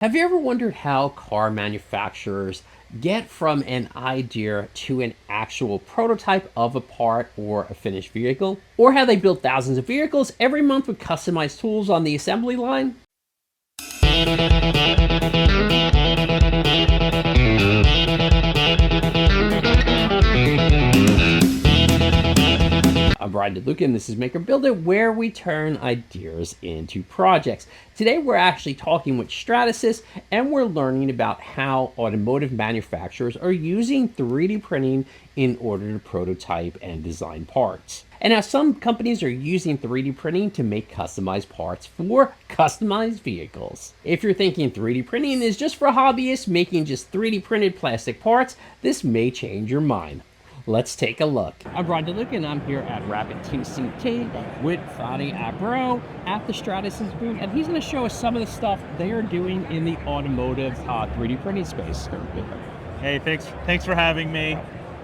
Have you ever wondered how car manufacturers get from an idea to an actual prototype of a part or a finished vehicle? Or how they build thousands of vehicles every month with customized tools on the assembly line? I'm Brian DeLuca, and this is Maker Build It, where we turn ideas into projects. Today, we're actually talking with Stratasys, and we're learning about how automotive manufacturers are using 3D printing in order to prototype and design parts. And how some companies are using 3D printing to make customized parts for customized vehicles. If you're thinking 3D printing is just for hobbyists making just 3D printed plastic parts, this may change your mind. Let's take a look. I'm Brian DeLuca, and I'm here at Rapid TCT with Fadi Abro at the Stratasys booth, and he's going to show us some of the stuff they are doing in the automotive 3D printing space. Hey, thanks for having me.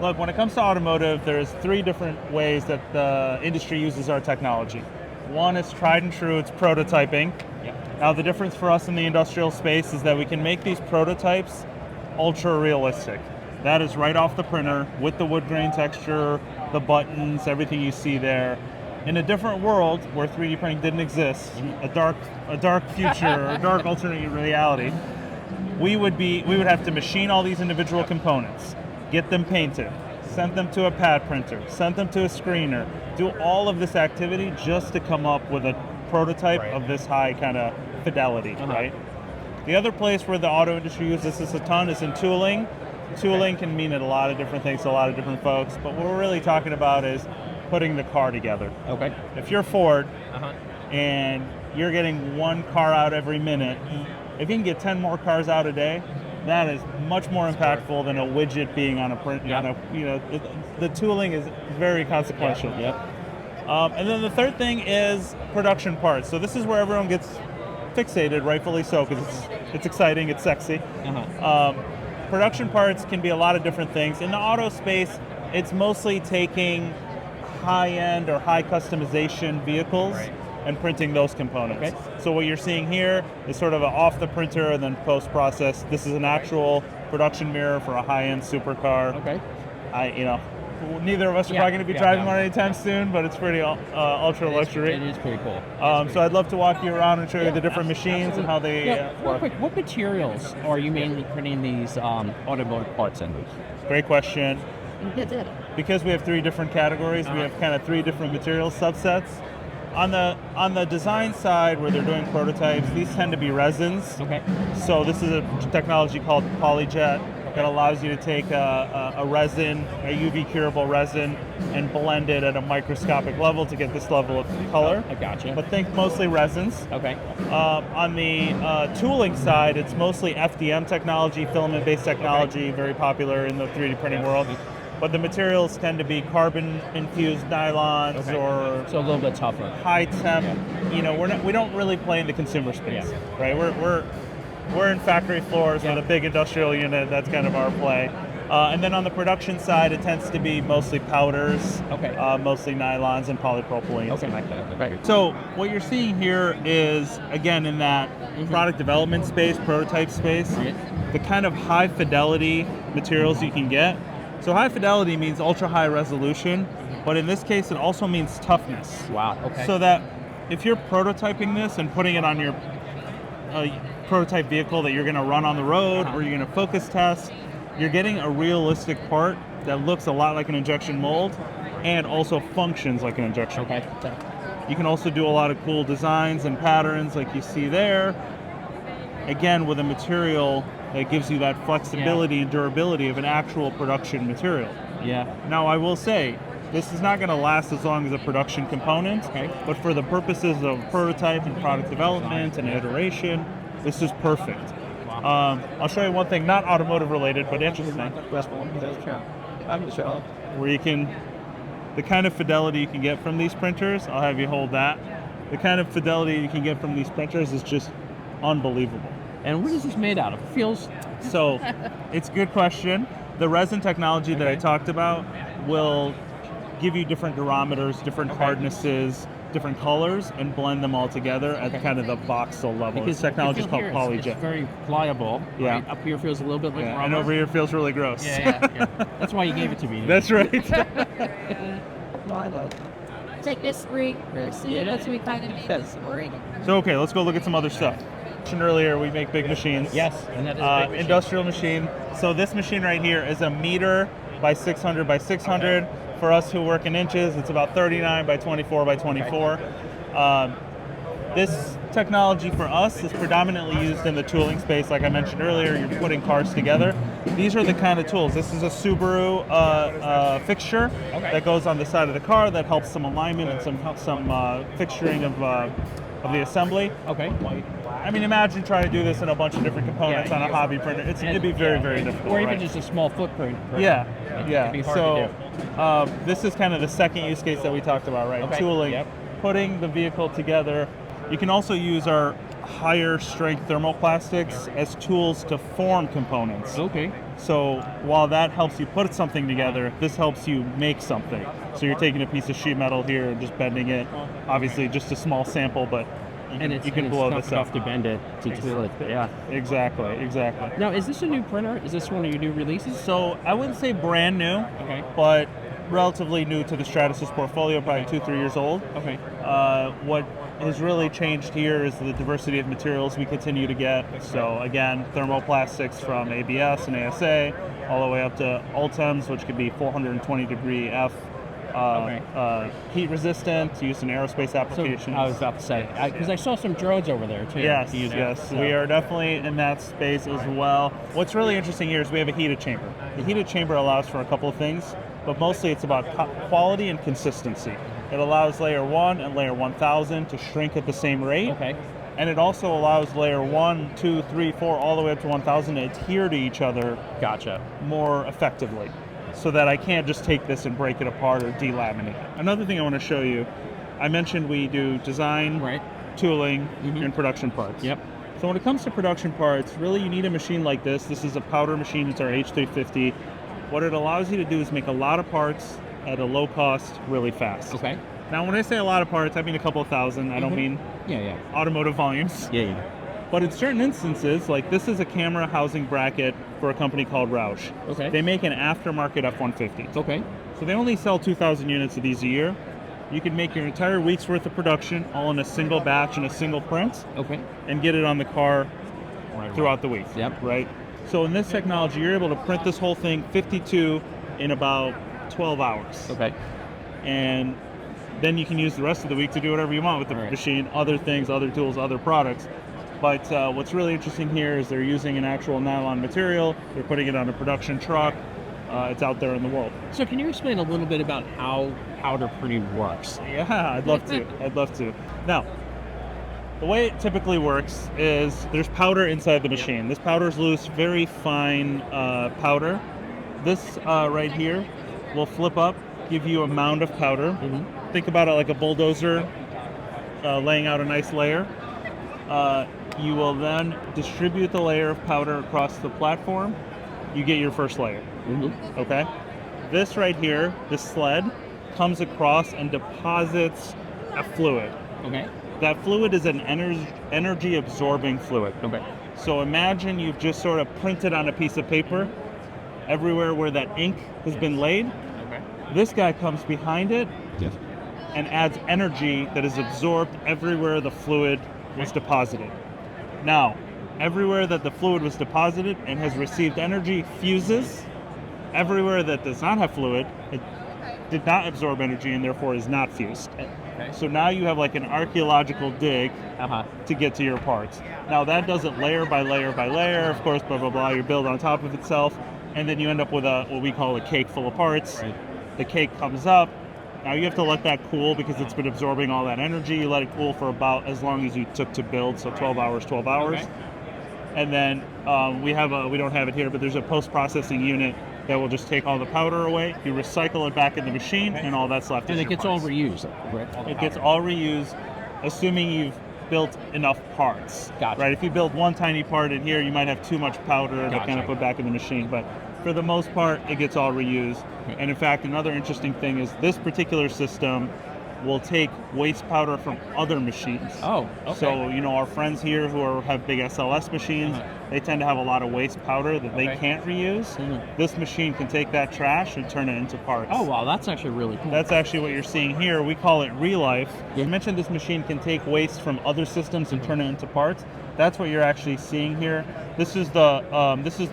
Look, when it comes to automotive, there's three different ways that the industry uses our technology. One is tried and true, it's prototyping. Yep. Now the difference for us in the industrial space is that we can make these prototypes ultra realistic. That is right off the printer with the wood grain texture, the buttons, everything you see there. In a different world where 3D printing didn't exist, a dark future, a dark alternate reality, we would have to machine all these individual components, get them painted, send them to a pad printer, send them to a screener, do all of this activity just to come up with a prototype of this high kind of fidelity, right? The other place where the auto industry uses this a ton is in tooling. Tooling can mean a lot of different things to a lot of different folks, but what we're really talking about is putting the car together. Okay. If you're Ford and you're getting one car out every minute, if you can get 10 more cars out a day, that is much more impactful than a widget being on a print. The tooling is very consequential. And then the third thing is production parts. So this is where everyone gets fixated, rightfully so, because it's exciting, it's sexy. Production parts can be a lot of different things. In the auto space, it's mostly taking high-end or high customization vehicles and printing those components. So what you're seeing here is sort of off the printer and then post-process. This is an actual production mirror for a high-end supercar. Neither of us are probably going to be driving one anytime soon, but it's pretty ultra luxury. It is pretty cool. So I'd love to walk you around and show you the different machines and how they Real work. quick, what materials are you mainly printing these automotive parts in? Great question. Because we have three different categories, we have kind of three different material subsets. On the design side, where they're doing prototypes, these tend to be resins. So this is a technology called PolyJet that allows you to take a resin, a UV curable resin, and blend it at a microscopic level to get this level of color. I gotcha. But think mostly resins. On the tooling side, it's mostly FDM technology, filament-based technology, very popular in the 3D printing world. But the materials tend to be carbon-infused nylons or so a little bit tougher, high temp. We don't really play in the consumer space, right? We're in factory floors with a big industrial unit. That's kind of our play. And then on the production side, it tends to be mostly powders, mostly nylons and polypropylene. So what you're seeing here is, again, in that product development space, prototype space, the kind of high fidelity materials you can get. So high fidelity means ultra high resolution, but in this case, it also means toughness. Wow. So that if you're prototyping this and putting it on your prototype vehicle that you're going to run on the road or you're going to focus test, you're getting a realistic part that looks a lot like an injection mold and also functions like an injection mold. You can also do a lot of cool designs and patterns like you see there, again with a material that gives you that flexibility and durability of an actual production material. Now I will say, this is not going to last as long as a production component, but for the purposes of prototype and product development and iteration, this is perfect. I'll show you one thing, not automotive related, but interesting. Where you can, the kind of fidelity you can get from these printers, I'll have you hold that. The kind of fidelity you can get from these printers is just unbelievable. And what is this made out of? It feels... So, it's a good question. The resin technology that I talked about will give you different durometers, different hardnesses, different colors and blend them all together at kind of the voxel level. Because This technology is called it's PolyJet. very pliable. Yeah. Right? Up here feels a little bit like Yeah, rubber. and over here feels really gross. Yeah. That's why you gave it to me. That's right. Take this ring. Yeah, that's what we kind of need this ring. So okay, let's go look at some other stuff. Mentioned earlier, we make big machines. Yes, and that is a big machine. Industrial machine. So this machine right here is a meter by 600 by 600. For us who work in inches, it's about 39 by 24 by 24. This technology for us is predominantly used in the tooling space. Like I mentioned earlier, you're putting cars together. These are the kind of tools. This is a Subaru fixture that goes on the side of the car that helps some alignment and some fixturing of the assembly. Okay. I mean, imagine trying to do this in a bunch of different components on a hobby printer. It'd be very, very difficult. Or even right? just a small footprint. Yeah. It'd be hard to do. This is kind of the second use case that we talked about, right? Okay. Tooling, Yep. putting the vehicle together. You can also use our higher strength thermoplastics as tools to form components. Okay. So while that helps you put something together, this helps you make something. So you're taking a piece of sheet metal here and just bending it. Obviously, just a small sample, but you can blow this tough up. to bend it to tool it. Yeah. Exactly. Now, is this a new printer? Is this one of your new releases? So I wouldn't say brand new, Okay. but relatively new to the Stratasys portfolio, probably 2-3 years old. Okay. What has really changed here is the diversity of materials we continue to get. So again, thermoplastics from ABS and ASA, all the way up to Ultems, which could be 420 degree F. Heat resistant, used in aerospace applications. I was about to say, because I saw some drones over there too. Yes, to use it. yes, So- we are definitely in that space as well. What's really interesting here is we have a heated chamber. The heated chamber allows for a couple of things, but mostly it's about quality and consistency. It allows layer 1 and layer 1000 to shrink at the same rate. Okay. And it also allows layer 1, 2, 3, 4, all the way up to 1000 to adhere to each other Gotcha. more effectively, so that I can't just take this and break it apart or delaminate it. Another thing I want to show you, I mentioned we do design, Right. tooling, and production parts. Yep. So when it comes to production parts, really you need a machine like this. This is a powder machine, it's our H350. What it allows you to do is make a lot of parts at a low cost really fast. Okay. Now when I say a lot of parts, I mean a couple of thousand. I don't mean Yeah. automotive volumes. Yeah. But in certain instances, like this is a camera housing bracket for a company called Roush. Okay. They make an aftermarket F-150. Okay. So they only sell 2,000 units of these a year. You can make your entire week's worth of production all in a single batch and a single print Okay. and get it on the car throughout the week. Yep. Right? So in this technology, you're able to print this whole thing 52 in about 12 hours. Okay. And then you can use the rest of the week to do whatever you want with the Right. machine, other things, other tools, other products. But what's really interesting here is they're using an actual nylon material. They're putting it on a production truck. It's out there in the world. So can you explain a little bit about how powder printing works? Yeah, I'd love to. I'd love to. Now, the way it typically works is there's powder inside the machine. This powder is loose, very fine powder. This right here will flip up, give you a mound of powder. Think about it like a bulldozer laying out a nice layer. You will then distribute the layer of powder across the platform. You get your first layer. Okay? This right here, this sled, comes across and deposits a fluid. Okay. That fluid is an energy absorbing fluid. Okay. So imagine you've just sort of printed on a piece of paper everywhere where that ink has been laid. Okay. This guy comes behind it Yes. and adds energy that is absorbed everywhere the fluid was deposited. Now, everywhere that the fluid was deposited and has received energy fuses. Everywhere that does not have fluid, it did not absorb energy and therefore is not fused. Okay. So now you have like an archaeological dig Uh-huh. to get to your parts. Now that does it layer by layer by layer, of course, blah, blah, blah, you build on top of itself, and then you end up with what we call a cake full of parts. Right. The cake comes up. Now you have to let that cool because it's been absorbing all that energy. You let it cool for about as long as you took to build, so 12 hours, 12 hours. Okay. And then we don't have it here, but there's a post-processing unit that will just take all the powder away. You recycle it back in the machine, and all that's left And is it your gets all parts. reused. Right? It gets all reused, assuming you've built enough parts. Gotcha. Right? If you build one tiny part in here, you might have too much powder to Gotcha. kind of put back in the machine. But for the most part, it gets all reused. Okay. And in fact, another interesting thing is this particular system will take waste powder from other machines. Oh, okay. So, our friends here who have big SLS machines, they tend to have a lot of waste powder that they can't reuse. This machine can take that trash and turn it into parts. Oh, wow, that's actually really cool. That's actually what you're seeing here. We call it ReLife. Yeah. You mentioned this machine can take waste from other systems and turn it into parts. That's what you're actually seeing here. This is the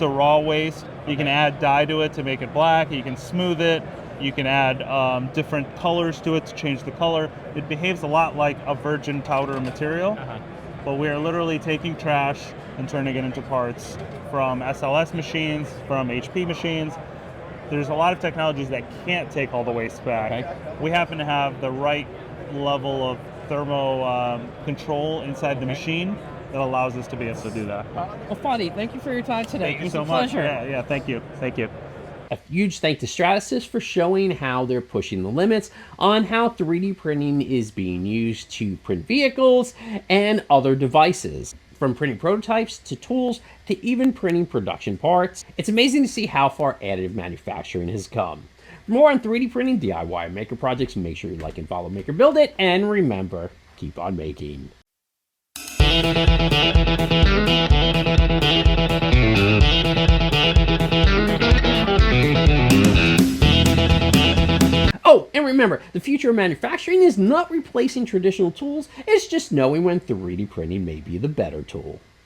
raw waste. You can add dye to it to make it black. You can smooth it. You can add different colors to it to change the color. It behaves a lot like a virgin powder material, but we are literally taking trash and turning it into parts from SLS machines, from HP machines. There's a lot of technologies that can't take all the waste back. Okay. We happen to have the right level of thermo control inside the machine that allows us to be able to do that. Well, Fadi, thank you for your time today. Thank you It was so a much. pleasure. Yeah, thank you. Thank you. A huge thank to Stratasys for showing how they're pushing the limits on how 3D printing is being used to print vehicles and other devices. From printing prototypes to tools to even printing production parts. It's amazing to see how far additive manufacturing has come. For more on 3D printing, DIY, and maker projects, make sure you like and follow Maker Build It, and remember, keep on making. Oh, and remember, the future of manufacturing is not replacing traditional tools, it's just knowing when 3D printing may be the better tool.